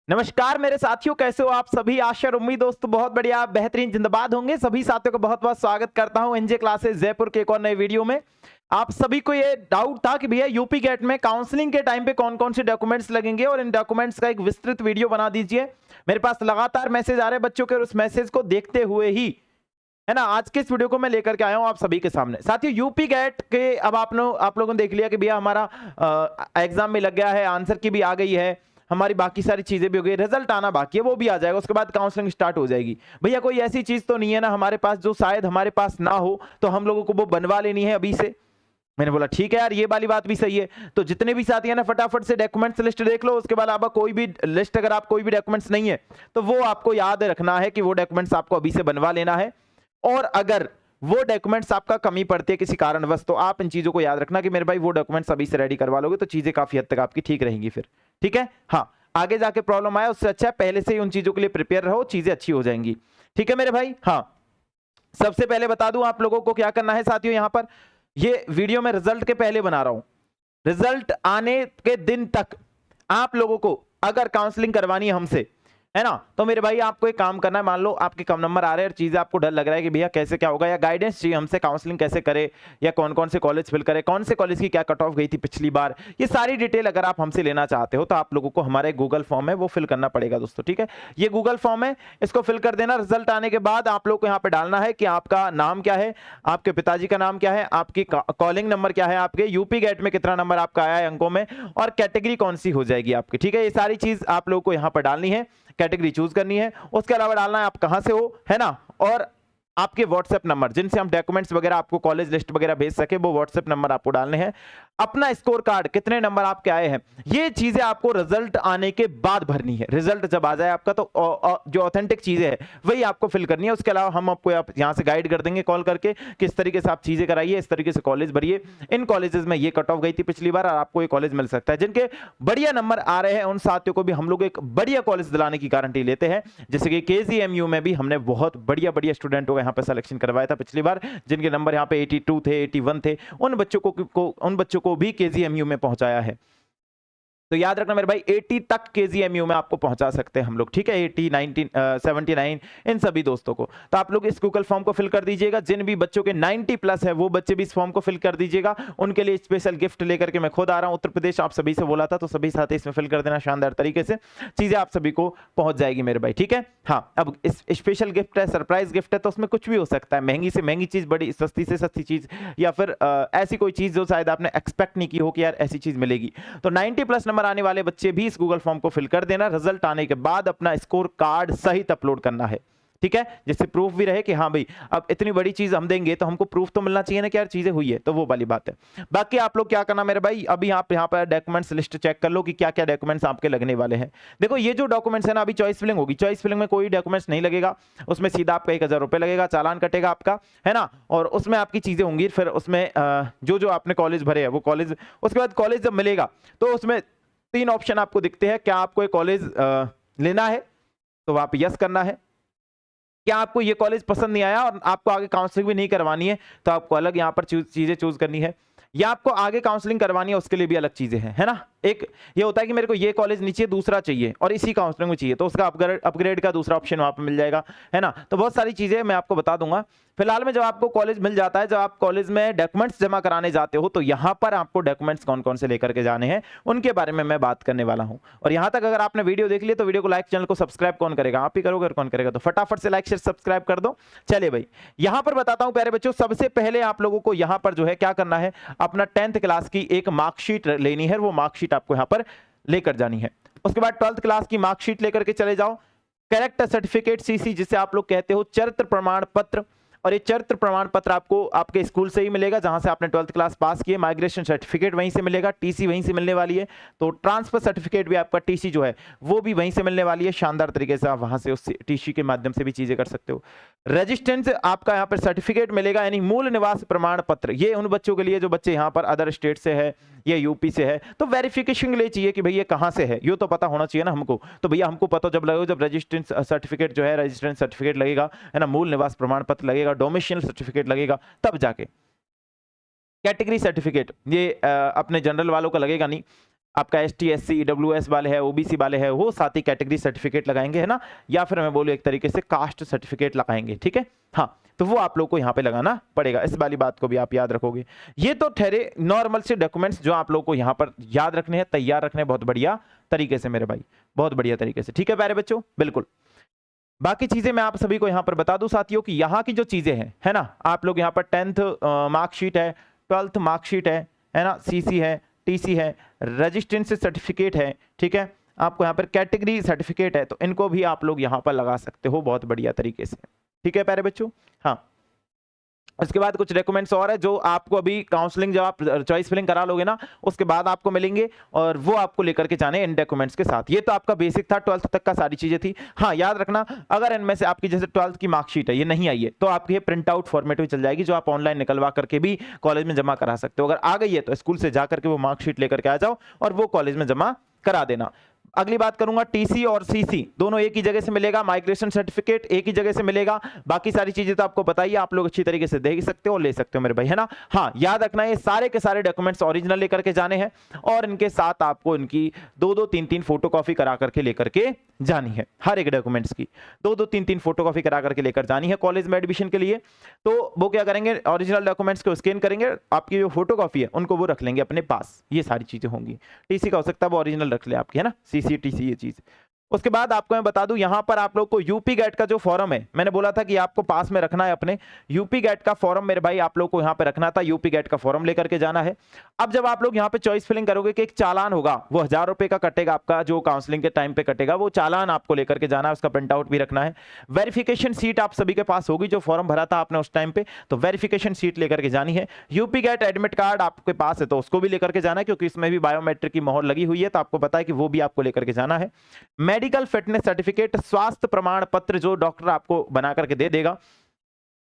नमस्कार मेरे साथियों, कैसे हो आप सभी। आशा और उम्मीद दोस्तों बहुत बढ़िया बेहतरीन जिंदाबाद होंगे। सभी साथियों का बहुत बहुत स्वागत करता हूं एनजे क्लासेस जयपुर के एक और नए वीडियो में। आप सभी को ये डाउट था कि भैया यूपी गेट में काउंसलिंग के टाइम पे कौन कौन से डॉक्यूमेंट्स लगेंगे और इन डॉक्यूमेंट्स का एक विस्तृत वीडियो बना दीजिए। मेरे पास लगातार मैसेज आ रहे हैं बच्चों के और उस मैसेज को देखते हुए ही है ना आज के इस वीडियो को मैं लेकर के आया हूं आप सभी के सामने। साथियों यूपी गेट के अब आप लोगों ने देख लिया कि भैया हमारा एग्जाम में लग गया है, आंसर की भी आ गई है, हमारी बाकी सारी चीजें भी हो गई, रिजल्ट आना बाकी है, वो भी आ जाएगा, उसके बाद काउंसलिंग स्टार्ट हो जाएगी। भैया कोई ऐसी चीज तो नहीं है ना हमारे पास जो शायद हमारे पास ना हो, तो हम लोगों को वो बनवा लेनी है अभी से। मैंने बोला ठीक है यार, ये वाली बात भी सही है। तो जितने भी साथी हैं ना फटाफट से डॉक्यूमेंट्स लिस्ट देख लो, उसके बाद आप कोई भी लिस्ट अगर आप कोई भी डॉक्यूमेंट्स नहीं है तो वो आपको याद रखना है कि वो डॉक्यूमेंट्स आपको अभी से बनवा लेना है। और अगर वो डॉक्यूमेंट्स आपका कमी पड़ती है किसी कारणवश, तो आप इन चीजों को याद रखना कि मेरे भाई वो डॉक्यूमेंट्स अभी से रेडी करवा लोगे तो चीजें काफी हद तक आपकी ठीक रहेंगी फिर। ठीक है, हाँ, आगे जाके प्रॉब्लम आया उससे अच्छा है पहले से ही उन चीजों के लिए प्रिपेयर रहो, चीजें अच्छी हो जाएंगी। ठीक है मेरे भाई, हाँ। सबसे पहले बता दूं आप लोगों को क्या करना है साथियों। यहां पर ये वीडियो मैं रिजल्ट के पहले बना रहा हूं। रिजल्ट आने के दिन तक आप लोगों को अगर काउंसलिंग करवानी है हमसे, है ना, तो मेरे भाई आपको एक काम करना है। मान लो आपके कम नंबर आ रहे हैं और चीजें आपको डर लग रहा है कि भैया कैसे क्या होगा, या गाइडेंस चाहिए हमसे काउंसलिंग कैसे करे, या कौन कौन से कॉलेज फिल करे, कौन से कॉलेज की क्या कट ऑफ गई थी पिछली बार, ये सारी डिटेल अगर आप हमसे लेना चाहते हो तो आप लोगों को हमारा एक गूगल फॉर्म है वो फिल करना पड़ेगा दोस्तों। ठीक है, ये गूगल फॉर्म है, इसको फिल कर देना। रिजल्ट आने के बाद आप लोग को यहाँ पे डालना है कि आपका नाम क्या है, आपके पिताजी का नाम क्या है, आपकी कॉलिंग नंबर क्या है, आपके यूपी गेट में कितना नंबर आपका आया है अंकों में, और कैटेगरी कौन सी हो जाएगी आपकी। ठीक है, ये सारी चीज आप लोगों को यहाँ पर डालनी है, कैटेगरी चूज करनी है, उसके अलावा डालना है आप कहां से हो, है ना, और आपके व्हाट्सएप नंबर जिनसे हम डॉक्यूमेंट्स वगैरह आपको कॉलेज लिस्ट वगैरह भेज सके, वो व्हाट्सएप नंबर आपको डालने हैं। अपना स्कोर कार्ड कितने नंबर आपके आए हैं, ये चीजें आपको रिजल्ट आने के बाद भरनी है। रिजल्ट जब आ जाए आपका तो जो ऑथेंटिक चीजें हैं वही आपको फिल करनी है। उसके अलावा हम आपको यहाँ से गाइड कर देंगे कॉल करके किस तरीके से आप चीजें कराइए, इस तरीके से कॉलेज भरिए, इन कॉलेजेस में ये कट ऑफ गई थी पिछली बार और आपको ये कॉलेज मिल सकता है। जिनके बढ़िया नंबर आ रहे हैं उन साथियों को भी हम लोग एक बढ़िया कॉलेज दिलाने की गारंटी लेते हैं। जैसे कि केजीएमयू में भी हमने बहुत बढ़िया बढ़िया स्टूडेंटों का यहाँ पे सिलेक्शन करवाया था पिछली बार, जिनके नंबर यहाँ पे 82 थे, 81 थे, उन बच्चों को भी केजीएमयू में पहुंचाया है। तो याद रखना मेरे भाई 80 तक केजीएमयू में आपको पहुंचा सकते हैं हम लोग। ठीक है, 80, 90, 79 इन सभी दोस्तों को। तो आप लोग इस गूगल फॉर्म को फिल कर दीजिएगा। जिन भी बच्चों के 90 प्लस है वो बच्चे भी इस फॉर्म को फिल कर दीजिएगा। उनके लिए स्पेशल गिफ्ट लेकर के मैं खुद आ रहा हूं उत्तर प्रदेश, आप सभी से बोला था, तो सभी साथी इसमें फिल कर देना शानदार तरीके से, चीजें आप सभी को पहुंच जाएगी मेरे भाई। ठीक है, हाँ। अब इस स्पेशल गिफ्ट है, सरप्राइज गिफ्ट है, तो उसमें कुछ भी हो सकता है, महंगी से महंगी चीज, बड़ी सस्ती से सस्ती चीज, या फिर ऐसी कोई चीज जो शायद आपने एक्सपेक्ट नहीं की हो कि यार ऐसी चीज मिलेगी। तो 90 प्लस नंबर आने वाले बच्चे भी इस गूगल फॉर्म को फिल कर देना। रिजल्ट आने के बाद अपना स्कोर कार्ड सहित अपलोड करना है। ठीक है, जिससे प्रूफ भी रहे कि हाँ भाई अब इतनी बड़ी चीज हम देंगे तो हमको प्रूफ तो मिलना चाहिए ना कि यार चीजें हुई है, तो वो वाली बात है। बाकी आप लोग क्या करना मेरे भाई, अभी आप यहाँ पर डॉक्यूमेंट्स लिस्ट चेक कर लो कि क्या क्या डॉक्यूमेंट्स आपके लगने वाले हैं। देखो ये जो डॉक्यूमेंट्स है ना, अभी चॉइस फिलिंग होगी, चॉइस फिलिंग में कोई डॉक्यूमेंट्स नहीं लगेगा, उसमें सीधा आपका 1000 रुपये लगेगा, चालान कटेगा आपका, है ना, और उसमें आपकी चीजें होंगी। फिर उसमें जो जो आपने कॉलेज भरे हैं वो कॉलेज, उसके बाद कॉलेज जब मिलेगा तो उसमें 3 ऑप्शन आपको दिखते हैं। क्या आपको ये कॉलेज लेना है, तो आप यस करना है। क्या आपको ये कॉलेज पसंद नहीं आया और आपको आगे काउंसलिंग भी नहीं करवानी है, तो आपको अलग यहाँ पर चीजें चूज करनी है। या आपको आगे काउंसलिंग करवानी है उसके लिए भी अलग चीजें हैं, है ना। एक ये होता है कि मेरे को ये कॉलेज नीचे दूसरा चाहिए और इसी काउंसलिंग में चाहिए, तो उसका अपग्रेड का दूसरा ऑप्शन वहां पे मिल जाएगा, है ना। तो बहुत सारी चीजें मैं आपको बता दूंगा। फिलहाल में जब आपको कॉलेज मिल जाता है, जब आप कॉलेज में डॉक्यूमेंट्स जमा कराने जाते हो, तो यहाँ पर आपको डॉक्यूमेंट्स कौन कौन से लेकर के जाने हैं उनके बारे में मैं बात करने वाला हूँ। और यहाँ तक अगर आपने वीडियो देख लिया तो वीडियो को लाइक, चैनल को सब्सक्राइब कौन करेगा, आप ही करोगे और कौन करेगा, तो फटाफट से लाइक शेयर सब्सक्राइब कर दो। चलिए भाई, यहाँ पर बताता हूँ प्यारे बच्चों, सबसे पहले आप लोगों को यहाँ पर जो है क्या करना है, अपना 10th क्लास की एक मार्कशीट लेनी है, वो मार्कशीट आपको यहाँ पर लेकर जानी है। उसके बाद 12th क्लास की मार्कशीट लेकर के चले जाओ। कैरेक्टर सर्टिफिकेट सीसी, जिसे आप लोग कहते हो चरित्र प्रमाण पत्र, और ये चरित्र प्रमाण पत्र आपको आपके स्कूल से ही मिलेगा जहां से आपने 12th क्लास पास की है। माइग्रेशन सर्टिफिकेट वहीं से मिलेगा, टीसी वहीं से मिलने वाली है, तो ट्रांसफर सर्टिफिकेट भी आपका, टीसी जो है वो भी वहीं से मिलने वाली है। शानदार तरीके से आप वहां से उस टीसी के माध्यम से भी चीजें कर सकते हो। रेजिस्टेंस आपका यहाँ पर सर्टिफिकेट मिलेगा, यानी मूल निवास प्रमाण पत्र, ये उन बच्चों के लिए जो बच्चे यहाँ पर अदर स्टेट से है या यूपी से है, तो वेरिफिकेशन के लिए चाहिए कि भैया कहाँ से है, ये तो पता होना चाहिए ना हमको। तो भैया हमको पता जब लगेगा, जब रेजिस्टेंस सर्टिफिकेट जो है, रेजिस्टेंस सर्टिफिकेट लगेगा, है ना, मूल निवास प्रमाण पत्र लगेगा, डोमिशियल सर्टिफिकेट लगेगा, तब जाके कैटेगरी सर्टिफिकेट, ये अपने जनरल वालों का लगेगा नहीं। आपका ST SC EWS वाले है, OBC वाले है, वो साथ ही कैटेगरी सर्टिफिकेट लगाएंगे, है ना, या फिर मैं बोलूँ एक तरीके से कास्ट सर्टिफिकेट लगाएंगे, ठीक है। हाँ, तो वो आप लोग को यहाँ पे लगाना पड़ेगा, इस वाली बात को भी आप याद रखोगे। ये तो ठहरे नॉर्मल से डॉक्यूमेंट्स जो आप लोग को यहाँ पर याद रखने हैं, तैयार रखने हैं बहुत बढ़िया तरीके से मेरे भाई, बहुत बढ़िया तरीके से, ठीक है प्यारे बच्चों, बिल्कुल। बाकी चीजें मैं आप सभी को यहाँ पर बता दूं साथियों कि यहाँ की जो चीजें हैं, है ना, आप लोग यहाँ पर 10th मार्कशीट है, 12th मार्कशीट है ना, CC है, TC है, रजिस्ट्रेशन सर्टिफिकेट है, ठीक है, आपको यहाँ पर कैटेगरी सर्टिफिकेट है, तो इनको भी आप लोग यहाँ पर लगा सकते हो बहुत बढ़िया तरीके से, ठीक है प्यारे बच्चों। हाँ, उसके बाद कुछ डॉक्यूमेंट्स और है जो आपको अभी काउंसलिंग जब आप चॉइस फिलिंग करा लोगे ना, उसके बाद आपको मिलेंगे और वो आपको लेकर के जाने इन डॉक्यूमेंट्स के साथ। ये तो आपका बेसिक था, 12th तक का सारी चीजें थी। हाँ, याद रखना अगर इनमें से आपकी जैसे 12th की मार्कशीट है, ये नहीं आई है, तो आपकी ये प्रिंट आउट फॉर्मेट में चल जाएगी, जो आप ऑनलाइन निकलवा करके भी कॉलेज में जमा करा सकते हो। अगर आ गई है तो स्कूल से जाकर के वो मार्कशीट लेकर के आ जाओ और वो कॉलेज में जमा करा देना। अगली बात करूंगा, TC और CC दोनों एक ही जगह से मिलेगा, माइग्रेशन सर्टिफिकेट एक ही जगह से मिलेगा, बाकी सारी चीजें तो आपको बताइए, आप लोग अच्छी तरीके से देख सकते हो और ले सकते हो मेरे भाई, है ना। हाँ, याद रखना ये सारे के सारे डॉक्यूमेंट्स ओरिजिनल लेकर के जाने हैं और इनके साथ आपको इनकी 2-2 3-3 फोटोकॉपी करा करके लेकर के जानी है, हर एक डॉक्यूमेंट्स की 2-2 3-3 फोटोकॉपी करा करके लेकर जानी है कॉलेज में एडमिशन के लिए। तो वो क्या करेंगे, ओरिजिनल डॉक्यूमेंट्स को स्कैन करेंगे, आपकी जो फोटोकॉपी है उनको वो रख लेंगे अपने पास, ये सारी चीजें होंगी। TC का हो सकता है वो ओरिजिनल रख ले आपकी, है ना, CC TC ये चीज। उसके बाद आपको मैं बता दूं, यहां पर आप लोग को यूपी गेट का जो फॉर्म है, मैंने बोला था कि आपको पास में रखना है अपने, यूपी गेट का फॉर्म मेरे भाई आप लोग को यहां पे रखना था, यूपी गेट का फॉर्म लेकर के जाना है। अब जब आप लोग यहां पे चॉइस फिलिंग करोगे कि एक चालान होगा, वो 1000 रुपए का कटेगा आपका, जो काउंसलिंग के टाइम पे कटेगा, वो चालान आपको लेकर के जाना है, उसका प्रिंट आउट भी रखना है। वेरिफिकेशन सीट आप सभी के पास होगी, जो फॉर्म भरा था आपने उस टाइम पे, तो वेरिफिकेशन सीट लेकर के जानी है। यूपी गेट एडमिट कार्ड आपके पास है तो उसको भी लेकर के जाना है, क्योंकि इसमें भी बायोमेट्रिक की मोहर लगी हुई है, तो आपको पता है कि वो भी आपको लेकर के जाना है। मेडिकल फिटनेस सर्टिफिकेट, स्वास्थ्य प्रमाण पत्र जो डॉक्टर आपको बना करके दे देगा।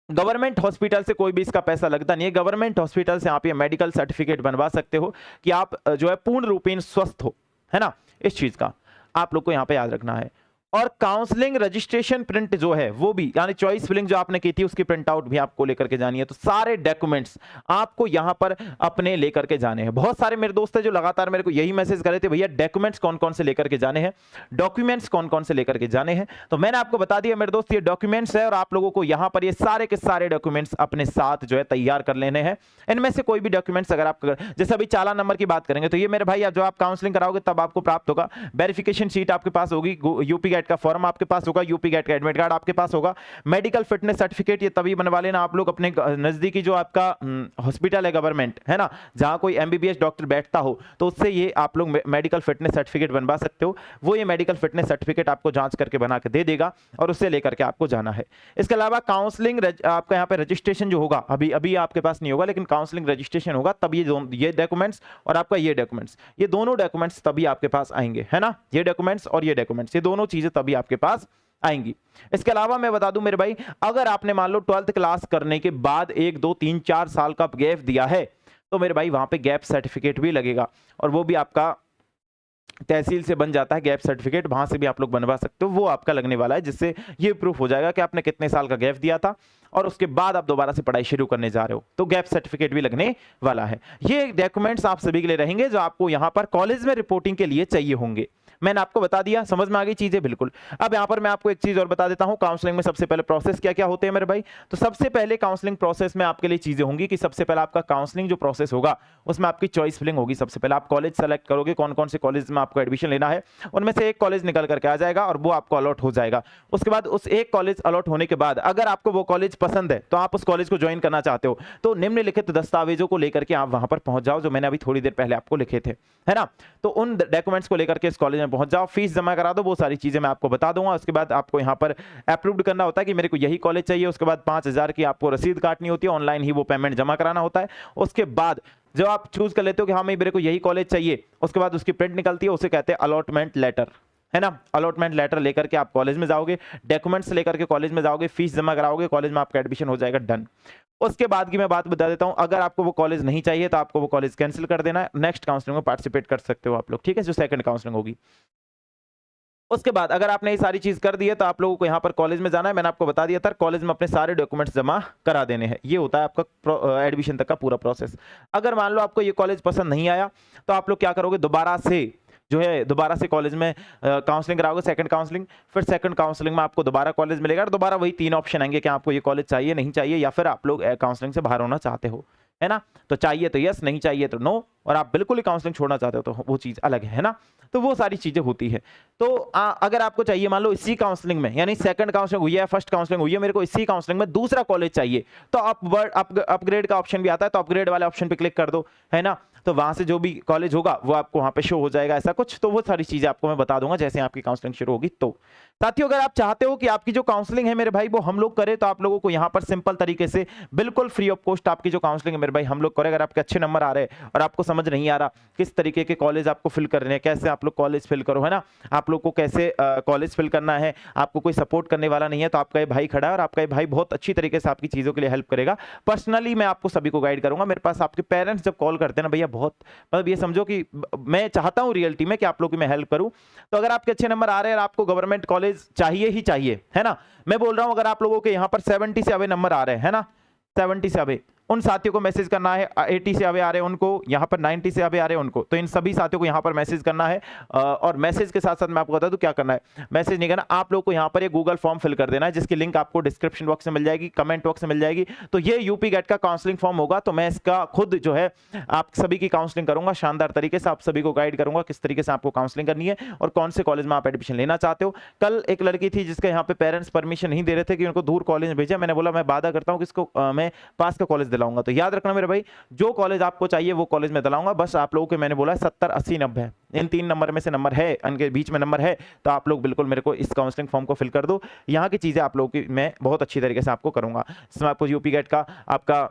गवर्नमेंट हॉस्पिटल से कोई भी इसका पैसा लगता नहीं है, गवर्नमेंट हॉस्पिटल से आप ये मेडिकल सर्टिफिकेट बनवा सकते हो कि आप जो है पूर्ण रूपेण स्वस्थ हो, है ना, इस चीज का आप लोग को यहां पे याद रखना है। और काउंसलिंग रजिस्ट्रेशन प्रिंट जो है वो भी, यानी चॉइस फिलिंग जो आपने की थी उसकी प्रिंट आउट भी आपको लेकर के जानी है। तो सारे डॉक्यूमेंट्स आपको यहां पर अपने लेकर के जाने हैं। बहुत सारे मेरे दोस्त हैं जो लगातार मेरे को यही मैसेज कर रहे थे, भैया डॉक्यूमेंट्स कौन कौन से लेकर के जाने हैं, डॉक्यूमेंट्स कौन कौन से लेकर के जाने हैं। तो मैंने आपको बता दिया मेरे दोस्त, ये डॉक्यूमेंट्स है और आप लोगों को यहां पर ये सारे के सारे डॉक्यूमेंट्स अपने साथ जो है तैयार कर लेने हैं। इनमें से कोई भी डॉक्यूमेंट्स अगर आप, जैसे अभी चालान नंबर की बात करेंगे, तो ये मेरे भाई जो आप काउंसलिंग कराओगे तब आपको प्राप्त होगा। वेरिफिकेशन शीट आपके पास होगी, यूपी गेट का फॉर्म आपके पास होगा, यूपी गेट का एडमिट कार्ड आपके पास होगा। मेडिकल फिटनेस सर्टिफिकेट ये तभी बनवा लेना आप लोग अपने नजदीकी जो आपका हॉस्पिटल है गवर्नमेंट, है ना, जहां कोई MBBS डॉक्टर बैठता हो, तो उससे ये आप लोग मेडिकल फिटनेस सर्टिफिकेट बनवा सकते हो। वो ये मेडिकल फिटनेस सर्टिफिकेट आपको जांच करके बना के दे देगा और उससे लेकर के आपको जाना है। इसके अलावा काउंसलिंग आपका यहाँ पे रजिस्ट्रेशन जो होगा, अभी आपके पास नहीं होगा, लेकिन काउंसलिंग रजिस्ट्रेशन होगा तब ये डॉक्यूमेंट्स और आपका ये डॉक्यूमेंट्स, ये दोनों डॉक्यूमेंट्स तभी आपके पास आएंगे, है ना, ये डॉक्यूमेंट्स और ये डॉक्यूमेंट्स, ये दोनों चीजें तभी आपके पास आएंगी। इसके अलावा मैं बता दूं मेरे भाई, अगर आपने मान लो 12th क्लास करने के बाद 1 2 3 4 साल का गैप दिया है, तो मेरे भाई वहां पे गैप सर्टिफिकेट भी लगेगा और वो भी आपका तहसील से बन जाता है गैप सर्टिफिकेट, वहां से भी आप लोग बनवा सकते हो, वो आपका लगने वाला है, जिससे ये प्रूफ हो जाएगा कि आपने कितने साल का गैप दिया था और उसके बाद आप दोबारा से पढ़ाई शुरू करने जा रहे हो, तो गैप सर्टिफिकेट भी लगने वाला है। ये डॉक्यूमेंट्स आप सभी के लिए रहेंगे जो आपको यहां पर कॉलेज में रिपोर्टिंग के लिए चाहिए होंगे। मैंने आपको बता दिया, समझ में आ गई चीजें, बिल्कुल। अब यहां पर मैं आपको एक चीज और बता देता हूं, काउंसलिंग में सबसे पहले प्रोसेस क्या क्या होते हैं मेरे भाई। तो सबसे पहले काउंसलिंग प्रोसेस में आपके लिए चीजें होंगी कि सबसे पहले आपका काउंसलिंग जो प्रोसेस होगा उसमें आपकी चॉइस फिलिंग होगी। सबसे पहले आप कॉलेज सेलेक्ट करोगे, कौन कौन से कॉलेज में आपको एडमिशन लेना है, उनमें से एक कॉलेज निकल करके आ जाएगा और वो आपको अलॉट हो जाएगा। उसके बाद उस एक कॉलेज अलॉट होने के बाद अगर आपको वो कॉलेज पसंद है तो आप उस कॉलेज को ज्वाइन करना चाहते हो, तो निम्नलिखित दस्तावेजों को लेकर के आप वहां पर पहुंच जाओ, जो मैंने अभी थोड़ी देर पहले आपको लिखे थे, है ना। तो उन डॉक्यूमेंट्स को लेकर के इस कॉलेज में पहुंच जाओ, फीस जमा करा दो, वो सारी चीजें मैं आपको बता दूंगा। उसके बाद आपको यहां पर अप्रूव्ड करना होता है कि मेरे को यही कॉलेज चाहिए। उसके बाद 5000 की आपको रसीद काटनी होती है, ऑनलाइन ही वो पेमेंट जमा कराना होता है। उसके बाद जब आप चूज कर लेते हो कि हाँ मेरे को यही कॉलेज चाहिए, उसके बाद उसकी प्रिंट निकलती है, उसे कहते हैं अलॉटमेंट लेटर, है ना। अलॉटमेंट लेटर लेकर के आप कॉलेज में जाओगे, डॉक्यूमेंट्स लेकर के कॉलेज में जाओगे, फीस जमा कराओगे, कॉलेज में आपका एडमिशन हो जाएगा, डन। उसके बाद की मैं बात बता देता हूं, अगर आपको वो कॉलेज नहीं चाहिए तो आपको वो कॉलेज कैंसिल कर देना है, नेक्स्ट काउंसलिंग में पार्टिसिपेट कर सकते हो आप लोग, ठीक है, जो सेकंड काउंसलिंग होगी। उसके बाद अगर आपने ये सारी चीज कर दी है तो आप लोगों को यहाँ पर कॉलेज में जाना है। मैंने आपको बता दिया था, कॉलेज में अपने सारे डॉक्यूमेंट्स जमा करा देने हैं। ये होता है आपका एडमिशन तक का पूरा प्रोसेस। अगर मान लो आपको ये कॉलेज पसंद नहीं आया तो आप लोग क्या करोगे, दोबारा से कॉलेज में काउंसलिंग कराओगे, सेकंड काउंसलिंग। फिर सेकंड काउंसलिंग में आपको दोबारा कॉलेज मिलेगा और दोबारा वही 3 ऑप्शन आएंगे कि आपको ये कॉलेज चाहिए, नहीं चाहिए, या फिर आप लोग काउंसलिंग से बाहर होना चाहते हो, है ना। तो चाहिए तो यस, नहीं चाहिए तो नो, और आप बिल्कुल ही काउंसलिंग छोड़ना चाहते हो तो वो चीज अलग है ना। तो वो सारी चीजें होती है। तो अगर आपको चाहिए मान लो इसी काउंसलिंग में, यानी सेकंड काउंसलिंग हुई है, फर्स्ट काउंसलिंग हुई है, मेरे को इसी काउंसलिंग में दूसरा कॉलेज चाहिए, तो अपग्रेड का ऑप्शन भी आता है, तो अपग्रेड वाले ऑप्शन पे क्लिक कर दो, है ना। तो वहां से जो भी कॉलेज होगा वो आपको वहां पे शो हो जाएगा, ऐसा कुछ। तो वो सारी चीजें आपको मैं बता दूंगा जैसे आपकी काउंसलिंग शुरू होगी। तो साथियों, अगर आप चाहते हो कि आपकी जो काउंसलिंग है मेरे भाई वो हम लोग करें, तो आप लोगों को यहाँ पर सिंपल तरीके से बिल्कुल फ्री ऑफ कॉस्ट आपकी जो काउंसलिंग है मेरे भाई हम लोग करें। अगर आपके अच्छे नंबर आ रहे हैं और आपको समझ नहीं आ रहा किस तरीके के कॉलेज आपको फिल करने हैं, कैसे आप लोग कॉलेज फिल करो, है ना, आप लोग को कैसे कॉलेज फिल करना है, आपको कोई सपोर्ट करने वाला नहीं है, तो आपका ये भाई खड़ा है और आपका ये भाई बहुत अच्छी तरीके से आपकी चीजों के लिए हेल्प करेगा। पर्सनली मैं आपको सभी को गाइड करूंगा। मेरे पास आपके पेरेंट्स जब कॉल करते हैं ना भैया, बहुत मतलब ये समझो कि मैं चाहता हूं रियलिटी में कि आप लोग की मैं हेल्प करूं। तो अगर आपके अच्छे नंबर आ रहे हैं और आपको गवर्नमेंट कॉलेज चाहिए ही चाहिए, है ना, मैं बोल रहा हूं अगर आप लोगों के यहां पर 70 से अवे नंबर आ रहे हैं, है ना, 70 से अवे, उन साथियों को मैसेज करना है। 80 से अवे आ रहे हैं उनको, यहाँ पर 90 से अवे आ रहे हैं उनको, तो इन सभी साथियों को यहाँ पर मैसेज करना है। और मैसेज के साथ साथ मैं आपको बता दूं क्या करना है। मैसेज नहीं करना, आप लोग को यहाँ पर एक गूगल फॉर्म फिल कर देना है, जिसकी लिंक आपको डिस्क्रिप्शन बॉक्स में मिल जाएगी, कमेंट बॉक्स में मिल जाएगी। तो ये यूपी गेट का काउंसलिंग फॉर्म होगा। तो मैं इसका खुद जो है आप सभी की काउंसलिंग करूंगा शानदार तरीके से, आप सभी को गाइड करूंगा किस तरीके से आपको काउंसलिंग करनी है और कौन से कॉलेज में आप एडमिशन लेना चाहते हो। कल एक लड़की थी जिसके यहाँ पे पेरेंट्स परमिशन नहीं दे रहे थे कि उनको दूर कॉलेज में भेजा, मैंने बोला मैं वादा करता हूँ कि इसको मैं पास का कॉलेज दिलाऊंगा। तो याद रखना मेरे भाई, जो कॉलेज आपको चाहिए वो कॉलेज में दिलाऊंगा। बस आप लोगों के मैंने बोला 70, 80, 90 इन 3 नंबर में से नंबर है, इनके बीच में नंबर है, तो आप लोग बिल्कुल मेरे को इस काउंसलिंग फॉर्म को फिल कर दो। यहाँ की चीजें आप लोगों की मैं बहुत अच्छी तरीके से आपको करूंगा। इसमें आपको यूपी गेट का आपका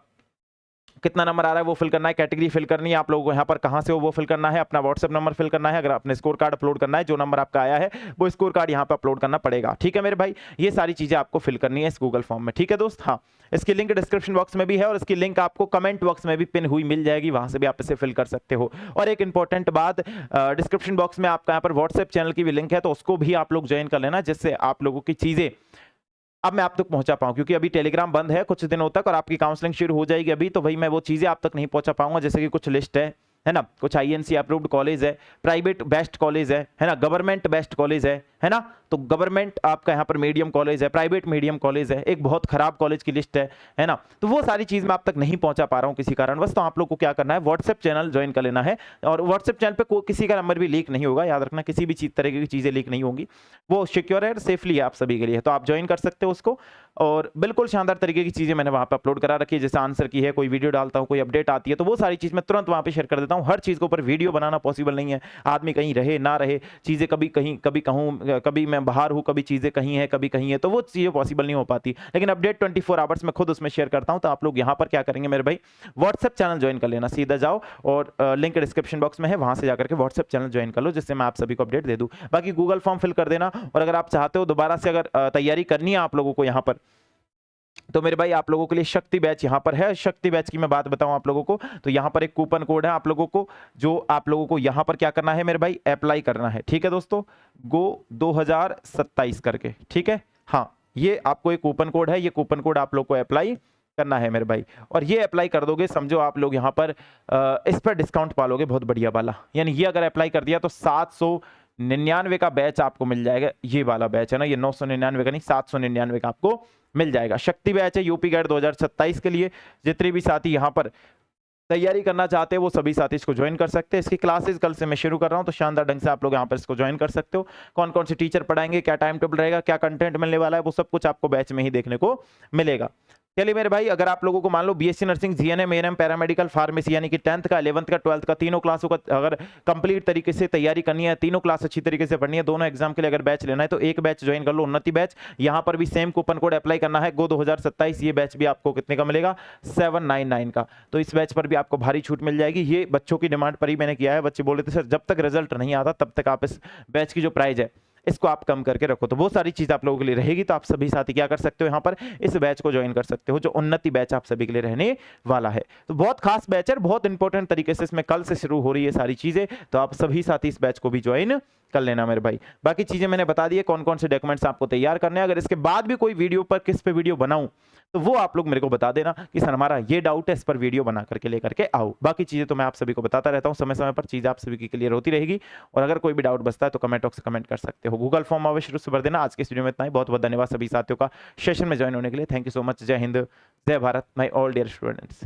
कितना नंबर आ रहा है वो फिल करना है, कैटेगरी फिल करनी है आप लोगों को, यहाँ पर कहाँ से हो वो फिल करना है, अपना व्हाट्सएप नंबर फिल करना है, अगर आपने स्कोर कार्ड अपलोड करना है, जो नंबर आपका आया है वो स्कोर कार्ड यहाँ पे अपलोड करना पड़ेगा। ठीक है मेरे भाई, ये सारी चीजें आपको फिल करनी है इस गूगल फॉर्म में। ठीक है दोस्त, हाँ, इसकी लिंक डिस्क्रिप्शन बॉक्स में भी है और इसकी लिंक आपको कमेंट बॉक्स में भी पिन हुई मिल जाएगी, वहां से भी आप इसे फिल कर सकते हो। और एक इंपॉर्टेंट बात, डिस्क्रिप्शन बॉक्स में आपका यहाँ पर व्हाट्सएप चैनल की भी लिंक है, तो उसको भी आप लोग ज्वाइन कर लेना, जिससे आप लोगों की चीजें अब मैं आप तक पहुंचा पाऊं, क्योंकि अभी टेलीग्राम बंद है कुछ दिनों तक और आपकी काउंसलिंग शुरू हो जाएगी अभी, तो भाई मैं वो चीजें आप तक नहीं पहुंचा पाऊंगा, जैसे कि कुछ लिस्ट है ना, कुछ आईएनसी अप्रूव्ड कॉलेज है, प्राइवेट बेस्ट कॉलेज है ना, गवर्नमेंट बेस्ट कॉलेज है ना, तो गवर्नमेंट आपका यहाँ पर मीडियम कॉलेज है, प्राइवेट मीडियम कॉलेज है, एक बहुत खराब कॉलेज की लिस्ट है ना। तो वो सारी चीज मैं आप तक नहीं पहुंचा पा रहा हूँ किसी कारणवश। तो आप लोग को क्या करना है, व्हाट्सएप चैनल ज्वाइन कर लेना है, और व्हाट्सएप चैनल पे किसी का नंबर भी लीक नहीं होगा, याद रखना, किसी भी तरीके की चीजें लीक नहीं होंगी, वो सिक्योर है, सेफली है आप सभी के लिए। तो आप ज्वाइन कर सकते हो उसको, और बिल्कुल शानदार तरीके की चीजें मैंने वहां पे अपलोड करा रखी है, जैसे आंसर की है, कोई वीडियो डालता हूं, कोई अपडेट आती है, तो वो सारी चीज मैं तुरंत वहां पे शेयर कर देता हूं। हर चीज के ऊपर वीडियो बनाना पॉसिबल नहीं है, आदमी कहीं रहे ना रहे, चीजें कभी कहीं कभी कहूं, कभी मैं बाहर हूं, कभी चीजें कहीं है कभी कहीं है, तो वो चीजें पॉसिबल नहीं हो पाती। लेकिन अपडेट 24 आवर्स में खुद उसमें शेयर करता हूं। तो आप लोग यहां पर क्या करेंगे मेरे भाई, व्हाट्सएप चैनल ज्वाइन कर लेना, सीधा जाओ और लिंक डिस्क्रिप्शन बॉक्स में है, वहां से जाकर के व्हाट्सएप चैनल ज्वाइन कर लो, जिससे मैं आप सभी को अपडेट दे दूं। बाकी गूगल फॉर्म फिल कर देना, और अगर आप चाहते हो दोबारा से अगर तैयारी करनी है आप लोगों को यहाँ पर, तो मेरे भाई आप लोगों के लिए शक्ति बैच यहाँ पर है। शक्ति बैच की मैं बात बताऊं आप लोगों को, तो यहाँ पर एक कूपन कोड है आप लोगों को, जो आप लोगों को यहाँ पर क्या करना है मेरे भाई, अप्लाई करना है। ठीक है दोस्तों, गो 2027 करके, ठीक है, हाँ, ये आपको एक कूपन कोड है, ये कूपन कोड आप लोग को अप्लाई करना है मेरे भाई, और ये अप्लाई कर दोगे समझो आप लोग यहाँ पर इस पर डिस्काउंट पालोगे बहुत बढ़िया वाला। यानी ये अगर अप्लाई कर दिया तो 799 का बैच आपको मिल जाएगा। ये वाला बैच है ना, ये 999 का नहीं, 799 का आपको मिल जाएगा। शक्ति बैच है यूपी गेट 2027 के लिए। जितने भी साथी यहाँ पर तैयारी करना चाहते हैं वो सभी साथी इसको ज्वाइन कर सकते हैं। इसकी क्लासेस कल से मैं शुरू कर रहा हूं, तो शानदार ढंग से आप लोग यहाँ पर इसको ज्वाइन कर सकते हो। कौन कौन से टीचर पढ़ाएंगे, क्या टाइम टेबल रहेगा, क्या कंटेंट मिलने वाला है, वो सब कुछ आपको बैच में ही देखने को मिलेगा। चलिए मेरे भाई, अगर आप लोगों को मान लो BSc nursing, GNM, ANM, paramedical, pharmacy, यानी कि 10th का, 11th का, 12th का, तीनों क्लासों का अगर कंप्लीट तरीके से तैयारी करनी है, तीनों क्लास अच्छी तरीके से पढ़नी है, दोनों एग्जाम के लिए अगर बैच लेना है, तो एक बैच ज्वाइन कर लो, उन्नति बैच। यहाँ पर भी सेम कूपन कोड अप्लाई करना है, गो 2027। ये बैच भी आपको कितने का मिलेगा, 799 का। तो इस बैच पर भी आपको भारी छूट मिल जाएगी। ये बच्चों की डिमांड पर ही मैंने किया है, बच्चे बोल रहे थे सर जब तक रिजल्ट नहीं आता तब तक आप इस बैच की जो प्राइस है इसको आप कम करके रखो। तो वो सारी चीज आप लोगों के लिए रहेगी। तो आप सभी साथी क्या कर सकते हो, यहाँ पर इस बैच को ज्वाइन कर सकते हो, जो उन्नति बैच आप सभी के लिए रहने वाला है। तो बहुत खास बैच है, बहुत इंपॉर्टेंट तरीके से इसमें कल से शुरू हो रही है सारी चीजें। तो आप सभी साथी इस बैच को भी ज्वाइन कर लेना मेरे भाई। बाकी चीजें मैंने बता दी है, कौन कौन से डॉक्यूमेंट्स आपको तैयार करने हैं। अगर इसके बाद भी कोई वीडियो पर किस पे वीडियो बनाऊं तो वो आप लोग मेरे को बता देना कि सर हमारा ये डाउट है, इस पर वीडियो बना करके लेकर के आओ। बाकी चीजें तो मैं आप सभी को बताता रहता हूं, समय समय पर चीज आप सभी की क्लियर होती रहेगी। और अगर कोई भी डाउट बचता है तो कमेंट बॉक्स से कमेंट कर सकते हो। गूगल फॉर्म अवश्य रूप से भर देना। आज के इस वीडियो में इतना ही। बहुत बहुत धन्यवाद सभी साथियों का सेशन में ज्वाइन होने के लिए। Thank you so much. जय हिंद, जय Bharat my all dear students.